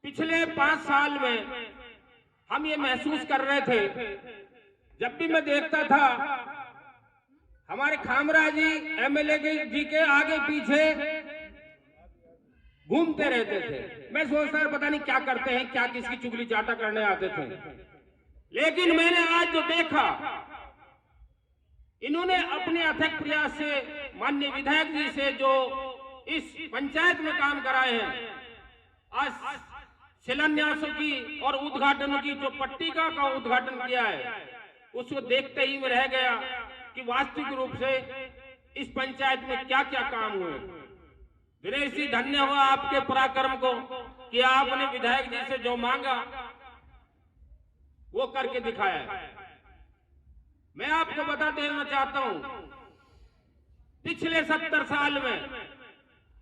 पिछले 5 साल में हम ये महसूस कर रहे थे, जब भी मैं देखता था हमारे खामरा जी एमएलए जी के आगे पीछे घूमते रहते थे। मैं सोचता था पता नहीं क्या करते हैं, क्या किसकी चुगली चाटा करने आते थे। लेकिन मैंने आज जो देखा, इन्होंने अपने अथक प्रयास से माननीय विधायक जी से जो इस पंचायत में काम कराए हैं, आज शिलान्यासों की और उद्घाटनों की जो पट्टिका का उद्घाटन किया है, उसको देखते ही मैं रह गया कि वास्तविक रूप से इस पंचायत में क्या क्या काम हुए। दिनेश जी, धन्य हुआ आपके पराक्रम को कि आपने विधायक जी से जो मांगा वो करके दिखाया। मैं आपको बता देना चाहता हूं, पिछले 70 साल में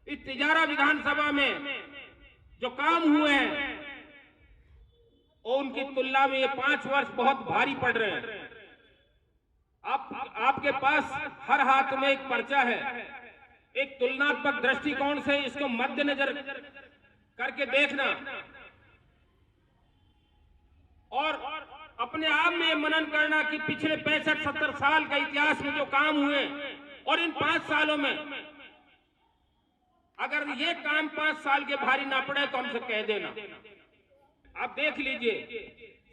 इस तिजारा विधानसभा में जो काम हुए हैं और उनकी तुलना में ये 5 वर्ष बहुत भारी पड़ रहे हैं। आपके पास हर हाथ में एक पर्चा है। एक तुलनात्मक दृष्टिकोण से इसको मद्देनजर करके देखना और अपने आप में मनन करना कि पिछले 65-70 साल का इतिहास में जो काम हुए और इन 5 सालों में अगर ये काम 5 साल के भारी ना पड़े तो हमसे कह देना। आप देख लीजिए,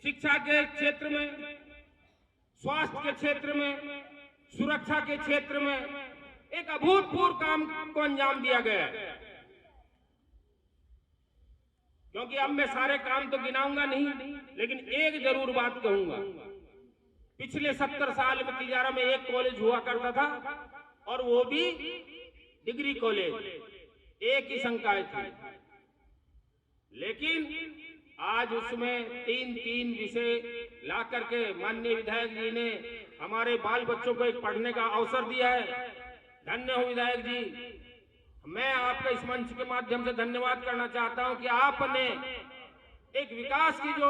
शिक्षा के क्षेत्र में, स्वास्थ्य के क्षेत्र में, सुरक्षा के क्षेत्र में एक अभूतपूर्व काम को अंजाम दिया गया है। क्योंकि अब मैं सारे काम तो गिनाऊंगा नहीं, लेकिन एक जरूर बात कहूंगा। पिछले 70 साल में तिजारा में एक कॉलेज हुआ करता था और वो भी डिग्री कॉलेज, एक ही संकाय थी। लेकिन आज उसमें 3-3 विषय ला करके माननीय विधायक जी ने हमारे बाल बच्चों को एक पढ़ने का अवसर दिया है। धन्य हो विधायक जी। मैं आपका इस मंच के माध्यम से धन्यवाद करना चाहता हूं कि आपने एक विकास की जो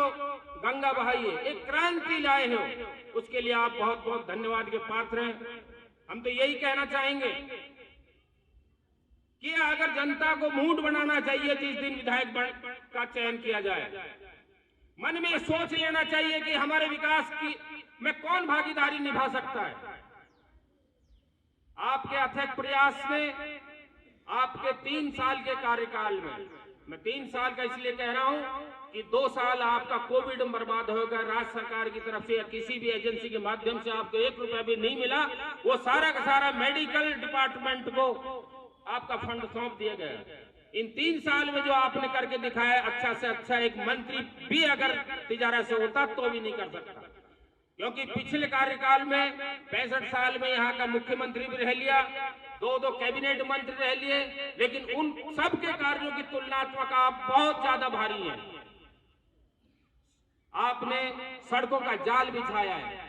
गंगा बहाई है, एक क्रांति लाए हो, उसके लिए आप बहुत बहुत धन्यवाद के पात्र हैं। हम तो यही कहना चाहेंगे कि अगर जनता को मूड बनाना चाहिए जिस दिन विधायक का चयन किया जाए, मन में सोच लेना चाहिए कि हमारे विकास की में कौन भागीदारी निभा सकता है। आपके अथक प्रयास में, आपके 3 साल के कार्यकाल में, मैं 3 साल का इसलिए कह रहा हूं कि 2 साल आपका कोविड में बर्बाद हो गया। राज्य सरकार की तरफ से या किसी भी एजेंसी के माध्यम से आपको 1 रुपया भी नहीं मिला। वो सारा का सारा मेडिकल डिपार्टमेंट को आपका फंड सौंप दिया गया। इन 3 साल में जो आपने करके दिखाया, अच्छा से अच्छा एक मंत्री भी अगर तिजारा से होता तो भी नहीं कर सकता। क्योंकि पिछले कार्यकाल में 65 साल में यहाँ का मुख्यमंत्री भी रह लिया, 2 कैबिनेट मंत्री रह लिए, लेकिन उन सबके कार्यों की तुलनात्मक आप बहुत ज्यादा भारी हैं। आपने सड़कों का जाल बिछाया है,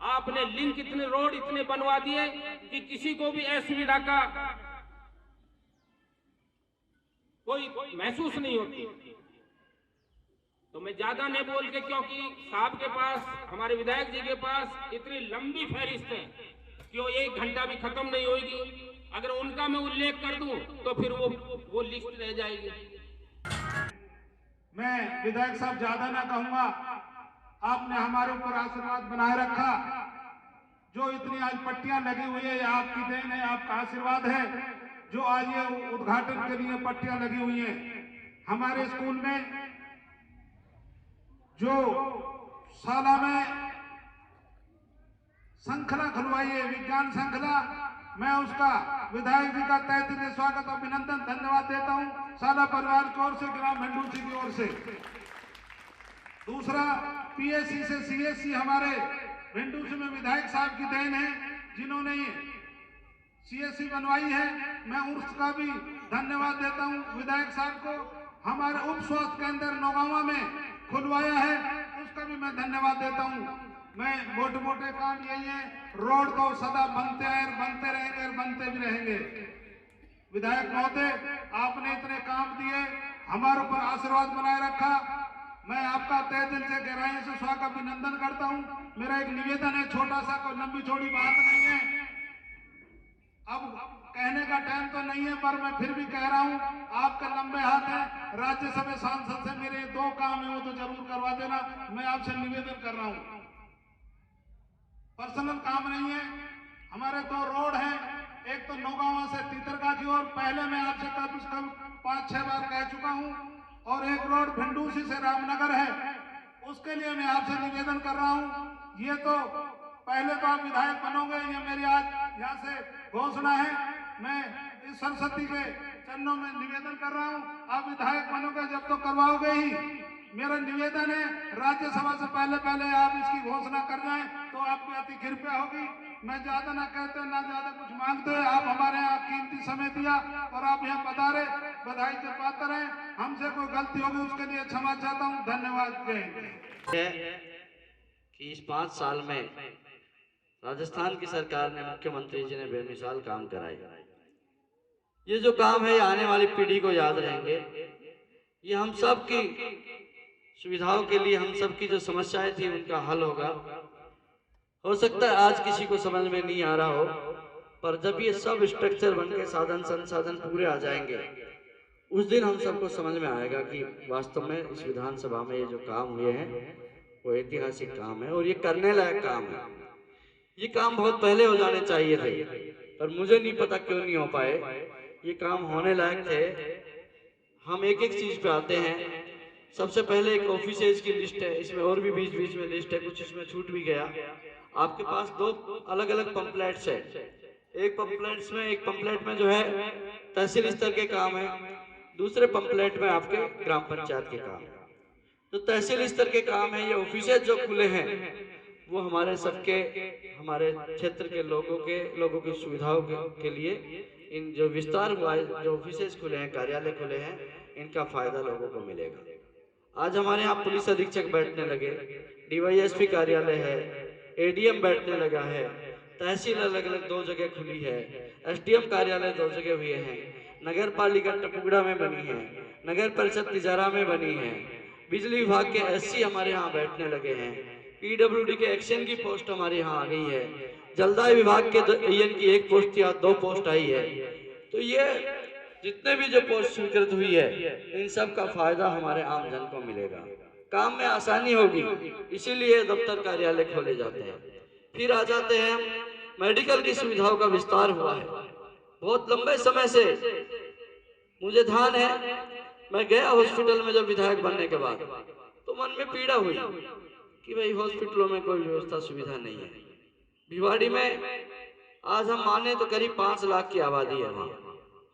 आपने लिंक इतने रोड इतने बनवा दिए कि किसी को भी असुविधा का कोई महसूस नहीं होती। तो मैं ज्यादा नहीं बोल के, क्योंकि साहब के पास, हमारे विधायक जी के पास इतनी लंबी फहरिस्त है कि वो 1 घंटा भी खत्म नहीं होगी। अगर उनका मैं उल्लेख कर दूं तो फिर वो लिस्ट रह जाएगी। मैं विधायक साहब ज्यादा ना कहूंगा, आपने हमारे ऊपर आशीर्वाद बनाए रखा। जो इतनी आज पट्टियां लगी हुई है, आपकी देन है, आपका आशीर्वाद है। जो आज ये उद्घाटन के लिए पट्टियां लगी हुई हैं, हमारे स्कूल में जो शाला में श्रृंखला खुलवाई है, विज्ञान श्रृंखला, मैं उसका विधायक जी का तहे दिल से स्वागत और अभिनंदन धन्यवाद देता हूं, शाला परिवार की ओर से, ग्राम भेंडूसी की ओर से। दूसरा, पीएससी से सीएससी हमारे भेंडूसी में विधायक साहब की देन है, जिन्होंने ये सीएससी बनवाई है। मैं उसका भी धन्यवाद देता हूं विधायक साहब को। हमारे उप स्वास्थ्य केंद्र नौगावा में खुलवाया है, उसका भी मैं धन्यवाद देता हूं। मैं मोटे मोटे काम यही है, रोड तो सदा बनते हैं, बनते रहेंगे और बनते भी रहेंगे। विधायक महोदय, आपने इतने काम दिए, हमारे ऊपर आशीर्वाद बनाए रखा, मैं आपका तहे दिल से गहराई से स्वागत अभिनंदन करता हूं। मेरा एक निवेदन है, छोटा सा, कोई लंबी चौड़ी बात नहीं है, अब कहने का टाइम तो नहीं है, पर मैं फिर भी कह रहा हूं, आपके लंबे हाथ हैं, राज्यसभा सांसद से मेरे 2 काम है, वो तो जरूर करवा देना, मैं आपसे निवेदन कर रहा हूं। पर्सनल काम नहीं है, हमारे 2 रोड हैं, एक तो नौगावा से तीतरका की ओर, पहले मैं आपसे कम 5-6 बार कह चुका हूं, और एक रोड भेंडूसी से रामनगर है, उसके लिए मैं आपसे निवेदन कर रहा हूं। ये तो पहले तो आप विधायक बनोगे, ये मेरी आज यहाँ से घोषणा है। मैं इस सरस्वती के चरणों में निवेदन कर रहा हूँ, आप विधायक बनोगे जब तो करवाओगे ही। मेरा निवेदन है, राज्यसभा से पहले पहले आप इसकी घोषणा कर जाएं तो आपकी अति कृपया होगी। मैं ज्यादा ना कहते ना ज्यादा कुछ मांगते, आप हमारे यहाँ कीमती समय दिया और आप यहाँ पधारे, बधाई के पात्र हैं। हमसे कोई गलती होगी उसके लिए क्षमा चाहता हूँ। धन्यवाद। जय हिंद। कि इस 5 साल में राजस्थान की सरकार ने, मुख्यमंत्री जी ने बेमिसाल काम कराए। ये जो काम है, ये आने वाली पीढ़ी को याद रहेंगे। ये हम सब की सुविधाओं के लिए, हम सब की जो समस्याएं थी उनका हल होगा। हो सकता है आज किसी को समझ में नहीं आ रहा हो, पर जब ये सब स्ट्रक्चर बन के साधन संसाधन पूरे आ जाएंगे, उस दिन हम सबको समझ में आएगा कि वास्तव में इस विधानसभा में ये जो काम हुए हैं वो ऐतिहासिक काम है और ये करने लायक काम है। ये काम बहुत पहले हो जाने चाहिए थे, पर मुझे नहीं पता क्यों नहीं हो पाए। ये काम होने लायक थे। हम एक एक चीज पे आते हैं। सबसे पहले एक ऑफिसेज की लिस्ट है, इसमें और भी बीच बीच में लिस्ट है, कुछ इसमें छूट भी गया। आपके पास 2 अलग अलग पंपलेट्स है। एक पंपलेट में जो है तहसील स्तर के काम है, दूसरे पंपलेट में आपके ग्राम पंचायत के काम। तो तहसील स्तर के काम है, ये ऑफिसेज जो खुले हैं वो हमारे सबके, हमारे क्षेत्र के लोगों की सुविधाओं के लिए इन जो विस्तार हुआ है, जो ऑफिसेज खुले हैं, कार्यालय खुले हैं, इनका फायदा लोगों को मिलेगा। आज हमारे यहाँ पुलिस अधीक्षक बैठने लगे, डीवाईएसपी कार्यालय है, एडीएम बैठने लगा है, तहसील अलग अलग 2 जगह खुली है, एसडीएम कार्यालय 2 जगह हुए हैं, नगर पालिका टपुगड़ा में बनी है, नगर परिषद तिजारा में बनी है, बिजली विभाग के एससी हमारे यहाँ बैठने लगे हैं, पीडब्ल्यूडी के एक्शन की पोस्ट हमारे यहाँ आ गई है, जलदाय विभाग के एएन की 1 पोस्ट या 2 पोस्ट आई है। तो ये जितने भी जो पोस्ट स्वीकृत हुई है, इन सब का फायदा हमारे आम जन को मिलेगा, काम में आसानी होगी, इसीलिए दफ्तर कार्यालय खोले जाते हैं। फिर आ जाते हैं, मेडिकल की सुविधाओं का विस्तार हुआ है। बहुत लंबे समय से मुझे ध्यान है, मैं गया हॉस्पिटल में जब विधायक बनने के बाद, तो मन में पीड़ा हुई कि भाई हॉस्पिटलों में कोई व्यवस्था सुविधा नहीं है। भिवाड़ी में आज हम माने तो करीब 5 लाख की आबादी है। वहाँ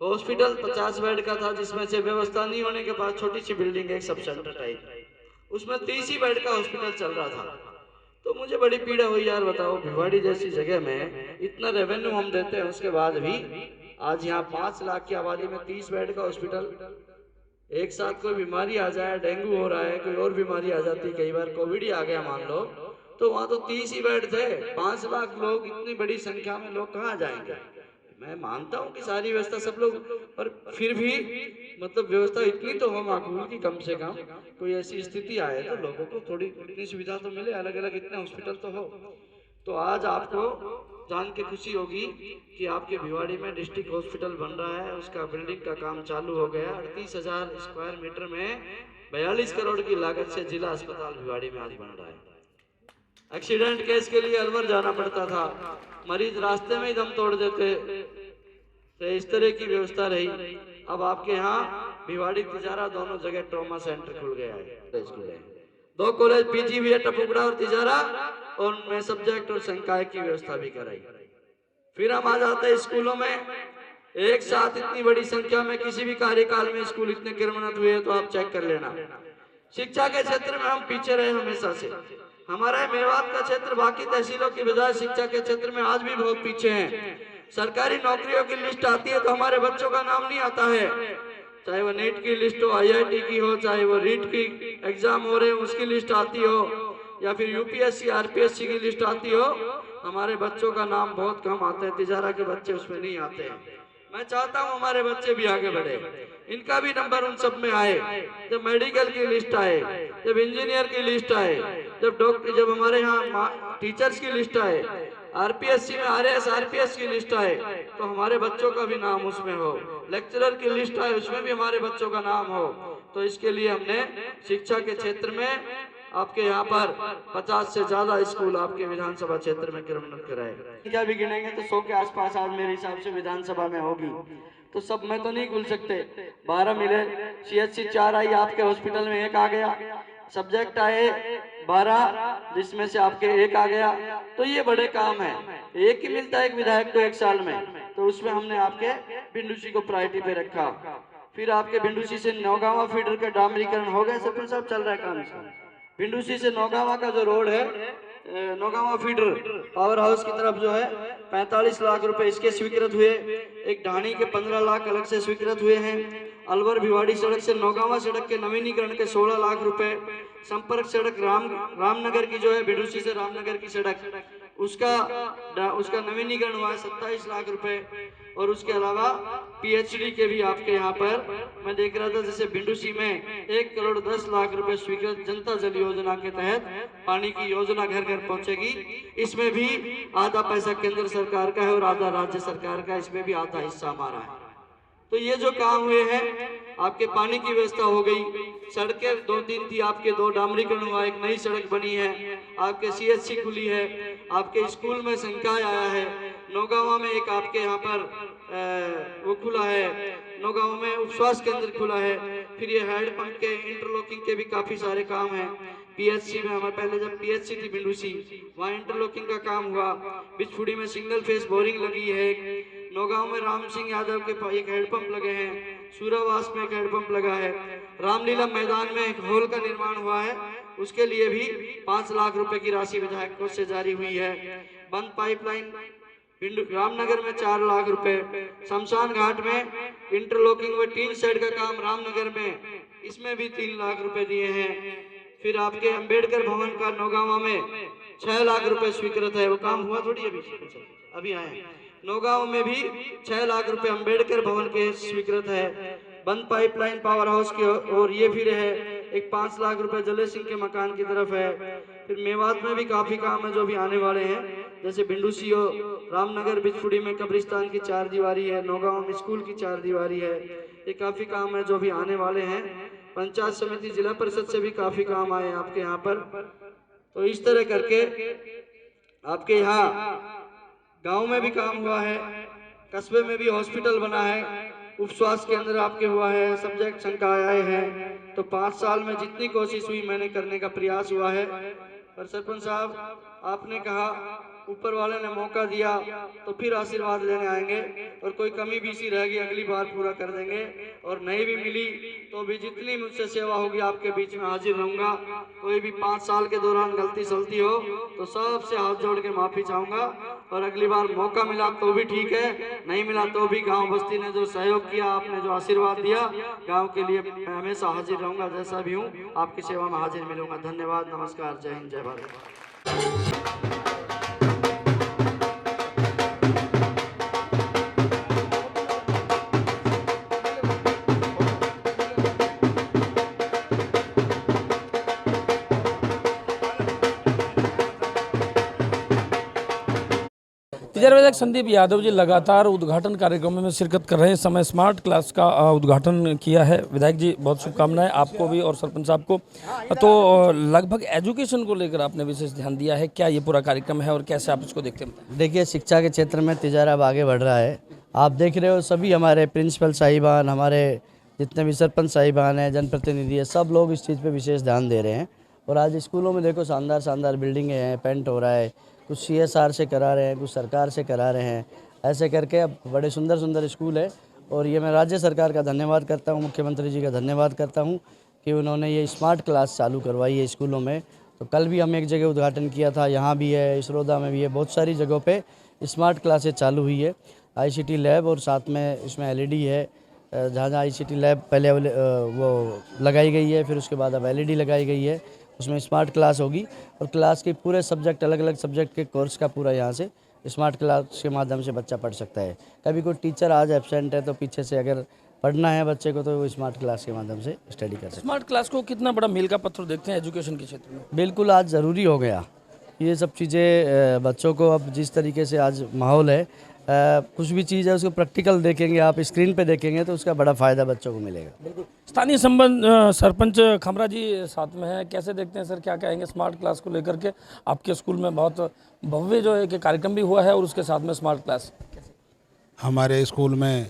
हॉस्पिटल 50 बेड का था, जिसमें से व्यवस्था नहीं होने के बाद छोटी सी बिल्डिंग, एक सब सेंटर टाइप, उसमें 30 ही बेड का हॉस्पिटल चल रहा था। तो मुझे बड़ी पीड़ा हुई, यार बताओ, भिवाड़ी जैसी जगह में इतना रेवेन्यू हम देते हैं, उसके बाद भी आज यहाँ 5 लाख की आबादी में 30 बेड का हॉस्पिटल। एक साथ कोई बीमारी आ जाए, डेंगू हो रहा है, कोई और बीमारी आ जाती, कई बार कोविड ही आ गया मान लो, तो वहां तो 30 ही बेड थे। 5 लाख लोग, इतनी बड़ी संख्या में लोग कहाँ जाएंगे। मैं मानता हूँ कि सारी व्यवस्था सब लोग, पर फिर भी मतलब व्यवस्था इतनी तो हो माकूल की, कम से कम कोई ऐसी स्थिति आए तो लोगों को थोड़ी इतनी सुविधा तो मिले, अलग अलग इतने हॉस्पिटल तो हो। तो आज आपको जान के खुशी होगी कि आपके भिवाड़ी में डिस्ट्रिक्ट हॉस्पिटल बन रहा है, उसका बिल्डिंग का काम चालू हो गया। 38,000 स्क्वायर मीटर में 42 करोड़ की लागत से जिला अस्पताल भिवाड़ी में आज बन रहा है। एक्सीडेंट केस के लिए अलवर जाना पड़ता था, मरीज रास्ते में ही दम तोड़ देते, तो इस तरह की व्यवस्था रही। अब आपके यहाँ भिवाड़ी तिजारा दोनों जगह ट्रॉमा सेंटर खुल गया है। 2 कॉलेज पीजीबीए टपुकड़ा और तिजारा, और उनमें सब्जेक्ट और संकाय की व्यवस्था भी कराई। फिर हम आ जाते हैं स्कूलों में। एक साथ इतनी बड़ी संख्या में किसी भी कार्यकाल में स्कूल इतने क्रमोन्नत हुए तो आप चेक कर लेना। शिक्षा के क्षेत्र में हम पीछे रहे हमेशा से। हमारा मेवात का क्षेत्र बाकी तहसीलों की बजाय शिक्षा के क्षेत्र में आज भी बहुत पीछे है। सरकारी नौकरियों की लिस्ट आती है तो हमारे बच्चों का नाम नहीं आता है, चाहे वो नीट की लिस्ट हो, IIT की हो, चाहे वो रीट की एग्जाम हो रहे हो उसकी लिस्ट आती हो, या फिर UPSC RPSC की लिस्ट आती हो, हमारे बच्चों का नाम बहुत कम आते हैं। तिजारा के बच्चे उसमें नहीं आते हैं। मैं चाहता हूं हमारे बच्चे भी आगे बढ़े, इनका भी नंबर उन सब में आए। जब मेडिकल की लिस्ट आए, जब इंजीनियर की लिस्ट आए, जब डॉक्टर, जब हमारे यहाँ टीचर्स की लिस्ट आए, RPSC में RAS RPS की लिस्ट आए तो हमारे बच्चों का भी नाम उसमें हो, लेक्चरर की लिस्ट आए उसमें भी हमारे बच्चों का नाम हो। तो इसके लिए हमने शिक्षा के क्षेत्र में आपके यहाँ पर 50 से ज्यादा स्कूल आपके विधानसभा क्षेत्र में क्रमोन्नत कराए। क्या भी गिनेंगे तो 100 के आसपास आज मेरे हिसाब से विधानसभा में होगी। तो सब में तो नहीं खुल सकते। 12 मिले, CHC 4 आई, आपके हॉस्पिटल में 1 आ गया, सब्जेक्ट आए 12 जिसमें से आपके 1 आ गया। तो ये बड़े काम है। एक ही मिलता है एक विधायक को 1 साल में, तो उसमें हमने आपके बिंदुसी को प्रायोरिटी पे रखा। फिर आपके बिंदुसी से नौगावा फीडर का डामरीकरण हो गया, सरपंच साहब चल रहा है काम इसका। बिंदुसी से नौगावा का जो रोड है, नौगावा फीडर पावर हाउस की तरफ जो है 45 लाख रुपए इसके स्वीकृत हुए। एक ढाणी के 15 लाख अलग से स्वीकृत हुए हैं। अलवर भिवाड़ी सड़क से नौगावा सड़क के नवीनीकरण के 16 लाख रुपए। संपर्क सड़क रामनगर की जो है बिंदुसी से रामनगर की सड़क, उसका नवीनीकरण हुआ है 27 लाख रुपए। और उसके अलावा PhD के भी आपके यहाँ पर मैं देख रहा था, जैसे बिंदुसी में 1 करोड़ 10 लाख रुपए स्वीकृत जनता जल योजना के तहत पानी की योजना घर घर पहुंचेगी। इसमें भी आधा पैसा केंद्र सरकार का है और आधा राज्य सरकार का, इसमें भी आधा हिस्सा हमारा है। तो ये जो काम हुए हैं, आपके पानी की व्यवस्था हो गई, सड़कें 2-3 थी, आपके 2 डामरीकरण हुआ, एक नई सड़क बनी है, आपके CHC खुली है, आपके स्कूल में संकाय आया है, नौगावा में एक आपके यहाँ पर वो खुला है, नौगावा में उपस्वास्थ्य केंद्र खुला है। फिर ये हैंडपंप के इंटरलॉकिंग के भी काफी सारे काम हैं। PHC में हमारे पहले जब PHC थी बिंदुसी, वहाँ इंटरलॉकिंग का काम हुआ। बिचफुड़ी में सिंगल फेस बोरिंग लगी है। नौगांव में राम सिंह यादव के एक हैंडपंप लगे हैं। सूरावास में एक हैंडपंप लगा है। रामलीला मैदान में एक हॉल का निर्माण हुआ है, उसके लिए भी 5 लाख रुपए की राशि विधायक कोष से जारी हुई है। बंद पाइपलाइन रामनगर में 4 लाख रुपए। शमशान घाट में इंटरलॉकिंग व टीन शेड का काम रामनगर में, इसमें भी 3 लाख रुपए दिए हैं। फिर आपके अंबेडकर भवन का नौगांवा में 6 लाख रुपए स्वीकृत है। वो काम हुआ थोड़ी अभी आए। नौगांव में भी 6 लाख रुपए अंबेडकर भवन के स्वीकृत है। बंद पाइपलाइन पावर हाउस की, और ये फिर है एक 5 लाख रुपए जले सिंह के मकान की तरफ है। फिर मेवात में भी काफी काम है जो भी आने वाले हैं, जैसे बिंदुसी हो, रामनगर बिचफुड़ी में कब्रिस्तान की 4 दीवारी है, नौगांव में स्कूल की 4 दीवारी है। ये काफी काम है जो भी आने वाले हैं। पंचायत समिति जिला परिषद से भी काफी काम आए आपके यहाँ पर। तो इस तरह करके आपके यहाँ गांव में भी काम हुआ है, कस्बे में भी हॉस्पिटल बना है, उप स्वास्थ्य केंद्र आपके हुआ है, सब्जेक्ट संकाय आए हैं। तो 5 साल में जितनी कोशिश हुई मैंने करने का प्रयास हुआ है। पर सरपंच साहब आपने कहा, ऊपर वाले ने मौका दिया तो फिर आशीर्वाद लेने आएंगे, और कोई कमी भी सी रहेगी अगली बार पूरा कर देंगे, और नहीं भी मिली तो भी जितनी मुझसे सेवा होगी आपके बीच में हाजिर रहूंगा। कोई भी 5 साल के दौरान गलती सलती हो तो सबसे हाथ जोड़ के माफी चाहूंगा, और अगली बार मौका मिला तो भी ठीक है, नहीं मिला तो भी गांव बस्ती ने जो सहयोग किया, आपने जो आशीर्वाद दिया, गांव के लिए मैं हमेशा हाजिर रहूंगा। जैसा भी हूँ आपकी सेवा में हाजिर मिलूंगा। धन्यवाद, नमस्कार, जय हिंद, जय भारत। विधायक संदीप यादव जी लगातार उद्घाटन कार्यक्रमों में शिरकत कर रहे हैं। इस समय स्मार्ट क्लास का उद्घाटन किया है। विधायक जी बहुत शुभकामनाएं आपको भी और सरपंच साहब को। तो लगभग एजुकेशन को लेकर आपने विशेष ध्यान दिया है, क्या ये पूरा कार्यक्रम है और कैसे आप इसको देखते हैं? देखिए, शिक्षा के क्षेत्र में तिजारा अब आगे बढ़ रहा है। आप देख रहे हो सभी हमारे प्रिंसिपल साहिबान, हमारे जितने भी सरपंच साहिबान हैं, जनप्रतिनिधि है, सब लोग इस चीज़ पर विशेष ध्यान दे रहे हैं। और आज स्कूलों में देखो शानदार शानदार बिल्डिंगें हैं, पेंट हो रहा है, कुछ CSR से करा रहे हैं, कुछ सरकार से करा रहे हैं, ऐसे करके अब बड़े सुंदर सुंदर स्कूल है। और ये मैं राज्य सरकार का धन्यवाद करता हूँ, मुख्यमंत्री जी का धन्यवाद करता हूँ कि उन्होंने ये स्मार्ट क्लास चालू करवाई है स्कूलों में। तो कल भी हम एक जगह उद्घाटन किया था, यहाँ भी है, इसरोदा में भी है, बहुत सारी जगहों पे स्मार्ट क्लासेज चालू हुई है। ICT लैब और साथ में इसमें LED है, जहाँ ICT लैब पहले वो लगाई गई है, फिर उसके बाद अब LED लगाई गई है, उसमें स्मार्ट क्लास होगी और क्लास के पूरे सब्जेक्ट, अलग अलग सब्जेक्ट के कोर्स का पूरा यहाँ से स्मार्ट क्लास के माध्यम से बच्चा पढ़ सकता है। कभी कोई टीचर आज एब्सेंट है तो पीछे से अगर पढ़ना है बच्चे को तो वो स्मार्ट क्लास के माध्यम से स्टडी कर सकते हैं। स्मार्ट क्लास को कितना बड़ा मील का पत्थर देखते हैं एजुकेशन के क्षेत्र में? बिल्कुल आज ज़रूरी हो गया ये सब चीज़ें। बच्चों को अब जिस तरीके से आज माहौल है, कुछ भी चीज़ है उसको प्रैक्टिकल देखेंगे, आप स्क्रीन पे देखेंगे तो उसका बड़ा फ़ायदा बच्चों को मिलेगा। बिल्कुल। स्थानीय संबंध सरपंच खमरा जी साथ में है, कैसे देखते हैं सर, क्या कहेंगे स्मार्ट क्लास को लेकर के? आपके स्कूल में बहुत भव्य जो है कि कार्यक्रम भी हुआ है और उसके साथ में स्मार्ट क्लास। हमारे स्कूल में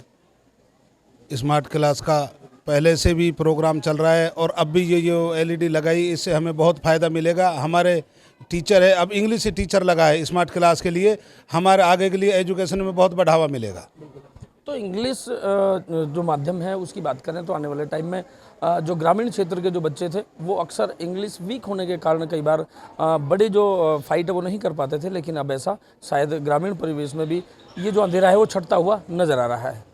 स्मार्ट क्लास का पहले से भी प्रोग्राम चल रहा है और अब भी ये जो LED लगाई इससे हमें बहुत फ़ायदा मिलेगा। हमारे टीचर है, अब इंग्लिश से टीचर लगा है स्मार्ट क्लास के लिए, हमारे आगे के लिए एजुकेशन में बहुत बढ़ावा मिलेगा। तो इंग्लिश जो माध्यम है उसकी बात करें तो आने वाले टाइम में जो ग्रामीण क्षेत्र के जो बच्चे थे वो अक्सर इंग्लिश वीक होने के कारण कई बार बड़े जो फाइट है वो नहीं कर पाते थे, लेकिन अब ऐसा शायद ग्रामीण परिवेश में भी ये जो अंधेरा है वो छटता हुआ नजर आ रहा है।